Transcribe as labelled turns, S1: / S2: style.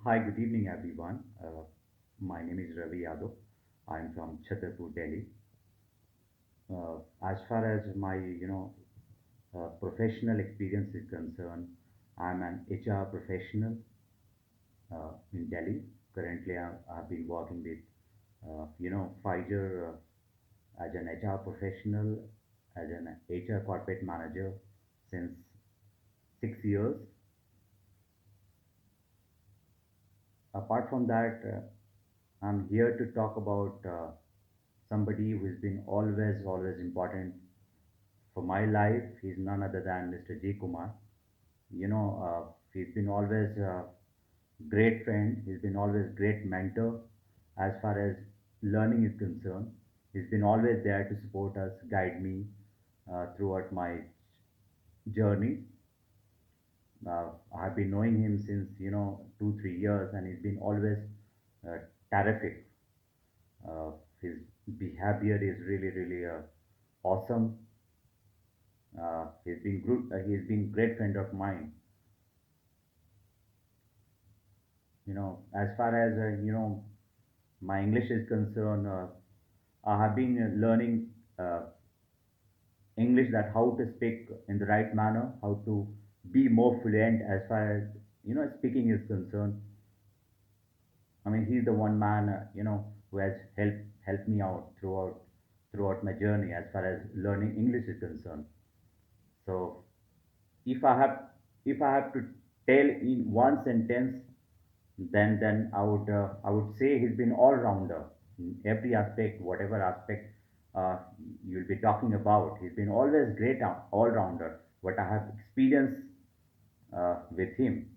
S1: Hi, good evening, everyone. My name is Ravi Yadav. I'm from Chhatarpur, Delhi. As far as my, professional experience is concerned, I'm an HR professional in Delhi. Currently, I've been working with, Pfizer as an HR professional, as an HR corporate manager since 6 years. Apart from that, I'm here to talk about somebody who's been always important for my life. He's none other than Mr. J. Kumar. He's been always a great friend. He's been always great mentor as far as learning is concerned. He's been always there to support us, guide me throughout my journey. I've been knowing him since 2 3 years, and he's been always uh, terrific. Uh, his behavior is really awesome. He's been great friend of mine. As far as my English is concerned, I have been learning uh, English, that how to speak in the right manner, how to be more fluent as far as speaking is concerned. I mean, he's the one man who has helped me out throughout my journey as far as learning English is concerned. So if I have if I have to tell in one sentence, then I would say he's been all rounder in every aspect, whatever aspect you'll be talking about. He's been always great all rounder. What I have experienced with him.